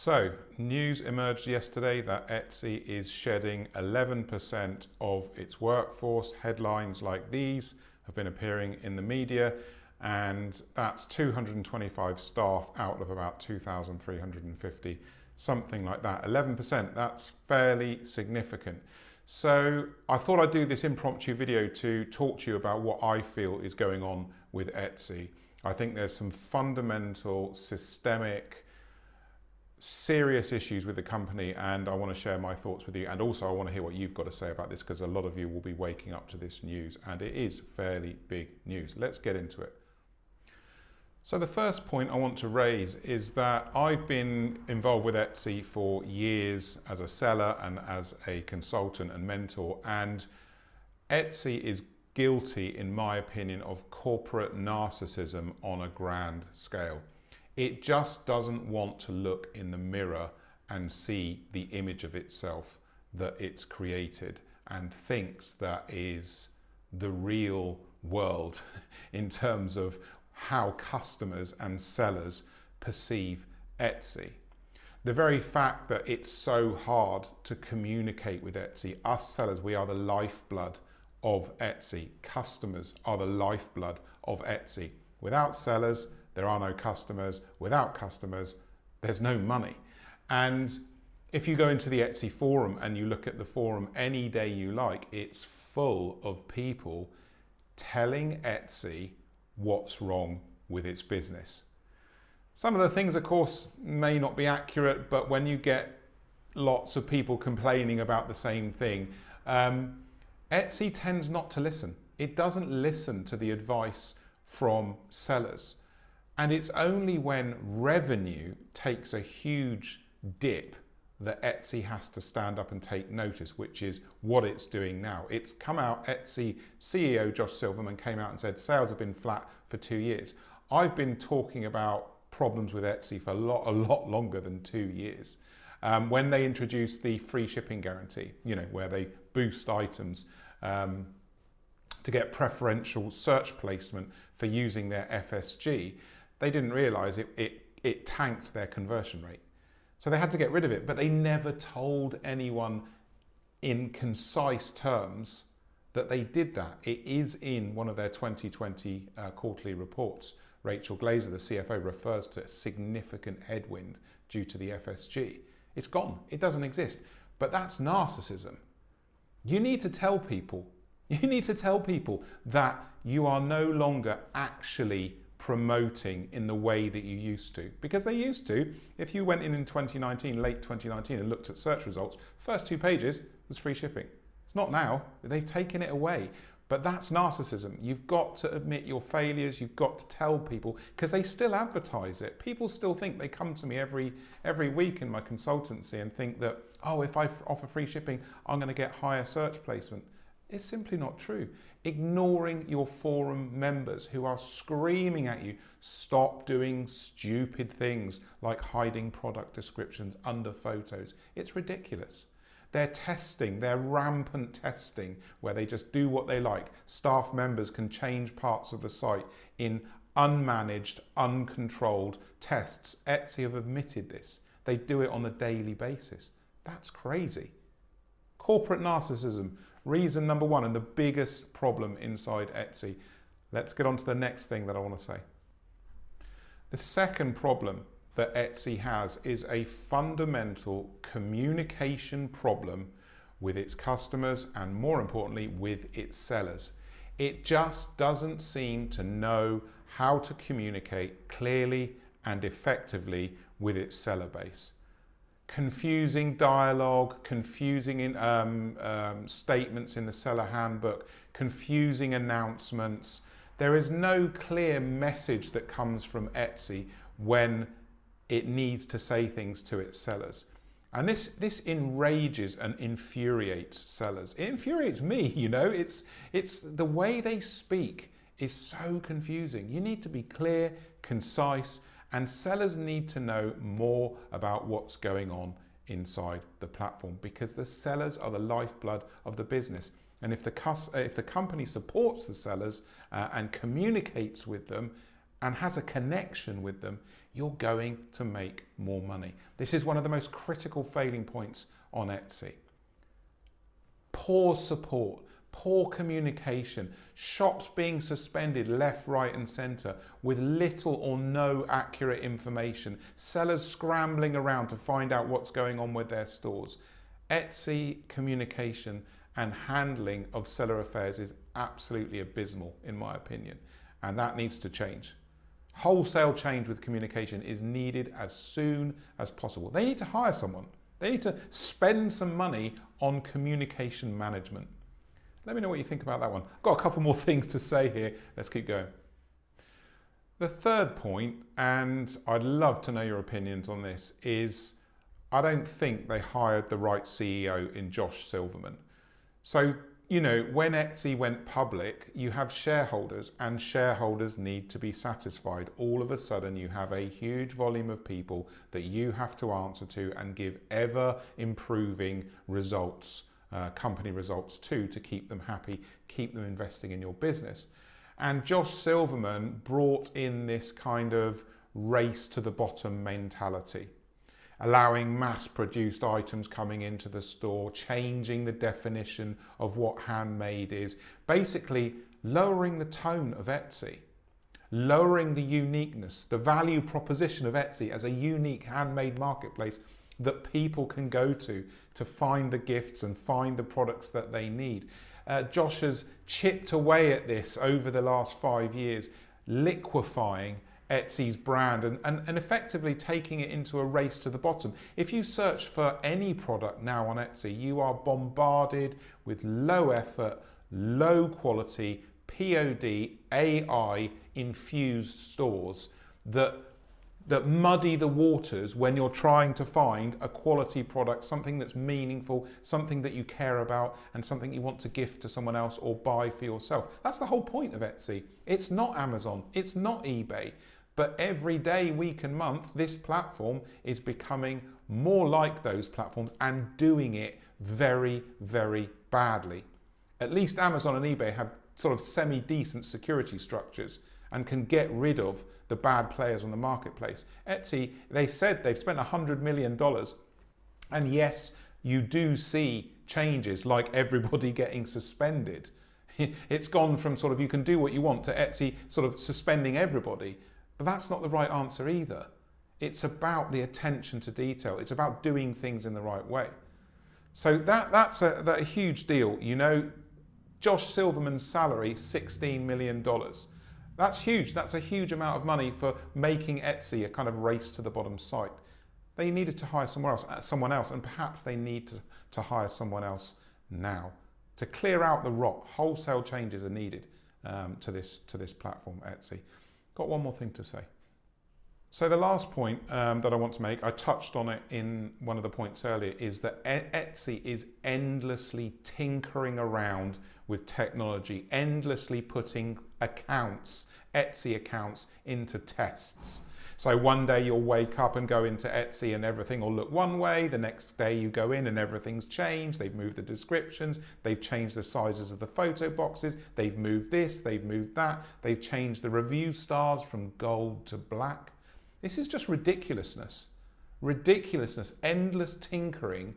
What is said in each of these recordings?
So, news emerged yesterday that Etsy is shedding 11% of its workforce. Headlines like these have been appearing in the media, and that's 225 staff out of about 2,350, something like that. 11%, that's fairly significant. So I thought I'd do this impromptu video to talk to you about what I feel is going on with Etsy. I think there's some fundamental, systemic, serious issues with the company, and I want to share my thoughts with you, and also I want to hear what you've got to say about this, because a lot of you will be waking up to this news, and it is fairly big news. Let's get into it. So the first point I want to raise is that I've been involved with Etsy for years as a seller and as a consultant and mentor, and Etsy is guilty, in my opinion, of corporate narcissism on a grand scale. It just doesn't want to look in the mirror and see the image of itself that it's created and thinks that is the real world in terms of how customers and sellers perceive Etsy. The very fact that it's so hard to communicate with Etsy, us sellers, we are the lifeblood of Etsy. Customers are the lifeblood of Etsy. Without sellers, there are no customers. Without customers, there's no money. And if you go into the Etsy forum and you look at the forum any day you like, it's full of people telling Etsy what's wrong with its business. Some of the things, of course, may not be accurate, but when you get lots of people complaining about the same thing, Etsy tends not to listen. It doesn't listen to the advice from sellers. And it's only when revenue takes a huge dip that Etsy has to stand up and take notice, which is what it's doing now. It's come out, Etsy CEO Josh Silverman came out and said sales have been flat for 2 years. I've been talking about problems with Etsy for a lot longer than 2 years. When they introduced the free shipping guarantee, where they boost items to get preferential search placement for using their FSG, they didn't realize it tanked their conversion rate. So they had to get rid of it, but they never told anyone in concise terms that they did that. It is in one of their 2020 quarterly reports. Rachel Glazer, the CFO, refers to a significant headwind due to the FSG. It's gone, it doesn't exist. But that's narcissism. You need to tell people that you are no longer actually promoting in the way that you used to. Because they used to, if you went in 2019, late 2019, and looked at search results, first 2 pages was free shipping. It's not now, they've taken it away. But that's narcissism. You've got to admit your failures, you've got to tell people, because they still advertise it. People still think, they come to me every week in my consultancy and think that, oh, if I offer free shipping, I'm going to get higher search placement. It's simply not true. Ignoring your forum members who are screaming at you, stop doing stupid things like hiding product descriptions under photos. It's ridiculous. They're testing, they're rampant testing, where they just do what they like. Staff members can change parts of the site in unmanaged, uncontrolled tests. Etsy have admitted this. They do it on a daily basis. That's crazy. Corporate narcissism, reason number 1 and the biggest problem inside Etsy. Let's get on to the next thing that I want to say. The second problem that Etsy has is a fundamental communication problem with its customers and, more importantly, with its sellers. It just doesn't seem to know how to communicate clearly and effectively with its seller base. Confusing dialogue, confusing statements in the seller handbook, confusing announcements. There is no clear message that comes from Etsy when it needs to say things to its sellers. And this enrages and infuriates sellers. It infuriates me, it's the way they speak is so confusing. You need to be clear, concise, and sellers need to know more about what's going on inside the platform, because the sellers are the lifeblood of the business. And if the company supports the sellers and communicates with them and has a connection with them, you're going to make more money. This is one of the most critical failing points on Etsy. Poor support, poor communication, shops being suspended left, right and centre with little or no accurate information, sellers scrambling around to find out what's going on with their stores. Etsy communication and handling of seller affairs is absolutely abysmal in my opinion, and that needs to change. Wholesale change with communication is needed as soon as possible. They need to hire someone. They need to spend some money on communication management. Let me know what you think about that one. I've got a couple more things to say here. Let's keep going. The third point, and I'd love to know your opinions on this, is I don't think they hired the right CEO in Josh Silverman. So, you know, when Etsy went public, you have shareholders and shareholders need to be satisfied. All of a sudden, you have a huge volume of people that you have to answer to and give ever improving results, company results to keep them happy, keep them investing in your business. And Josh Silverman brought in this kind of race to the bottom mentality, allowing mass-produced items coming into the store, changing the definition of what handmade is, basically lowering the tone of Etsy, lowering the uniqueness, the value proposition of Etsy as a unique handmade marketplace that people can go to find the gifts and find the products that they need. Josh has chipped away at this over the last 5 years, liquefying Etsy's brand and effectively taking it into a race to the bottom. If you search for any product now on Etsy, you are bombarded with low effort, low quality, POD, AI infused stores that muddy the waters when you're trying to find a quality product, something that's meaningful, something that you care about, and something you want to gift to someone else or buy for yourself. That's the whole point of Etsy. It's not Amazon, it's not eBay. But every day, week and month, this platform is becoming more like those platforms and doing it very, very badly. At least Amazon and eBay have sort of semi-decent security structures and can get rid of the bad players on the marketplace. Etsy, they said they've spent $100 million. And yes, you do see changes like everybody getting suspended. It's gone from sort of you can do what you want to Etsy sort of suspending everybody. But that's not the right answer either. It's about the attention to detail. It's about doing things in the right way. So that's a huge deal. You know, Josh Silverman's salary, $16 million. That's huge. That's a huge amount of money for making Etsy a kind of race to the bottom site. They needed to hire someone else, and perhaps they need to hire someone else now to clear out the rot. Wholesale changes are needed to this platform, Etsy. Got one more thing to say. So the last point that I want to make, I touched on it in one of the points earlier, is that Etsy is endlessly tinkering around with technology, endlessly putting accounts, Etsy accounts, into tests. So one day you'll wake up and go into Etsy and everything will look one way. The next day you go in and everything's changed. They've moved the descriptions. They've changed the sizes of the photo boxes. They've moved this, they've moved that. They've changed the review stars from gold to black. This is just ridiculousness. Ridiculousness, endless tinkering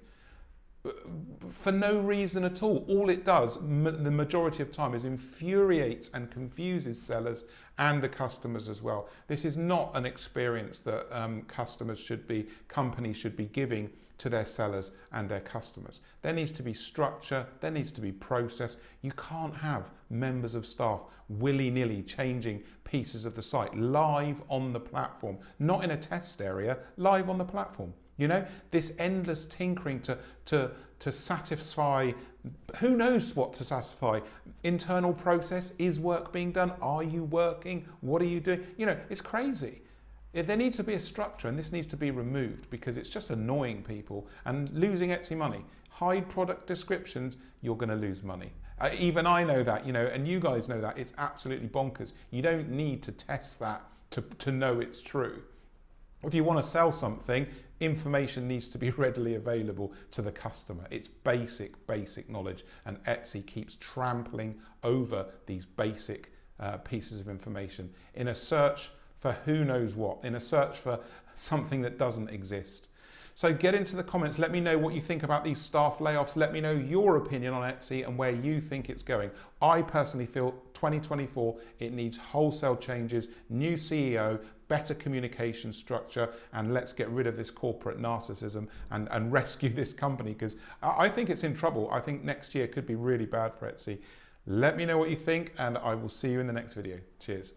for no reason at all. All it does, the majority of time, is infuriates and confuses sellers and the customers as well. This is not an experience that companies should be giving to their sellers and their customers. There needs to be structure, there needs to be process. You can't have members of staff willy-nilly changing pieces of the site live on the platform, not in a test area, live on the platform. You know, this endless tinkering to satisfy, who knows what to satisfy? Internal process, is work being done? Are you working? What are you doing? You know, it's crazy. There needs to be a structure, and this needs to be removed because it's just annoying people and losing Etsy money. Hide product descriptions, you're going to lose money. Even I know that, you know, and you guys know that. It's absolutely bonkers. You don't need to test that to know it's true. If you want to sell something, information needs to be readily available to the customer. It's basic knowledge, and Etsy keeps trampling over these basic pieces of information in a search for who knows what, in a search for something that doesn't exist. So get into the comments, let me know what you think about these staff layoffs, let me know your opinion on Etsy and where you think it's going. I personally feel 2024, it needs wholesale changes, new CEO, better communication structure, and let's get rid of this corporate narcissism and rescue this company, because I think it's in trouble. I think next year could be really bad for Etsy. Let me know what you think, and I will see you in the next video. Cheers.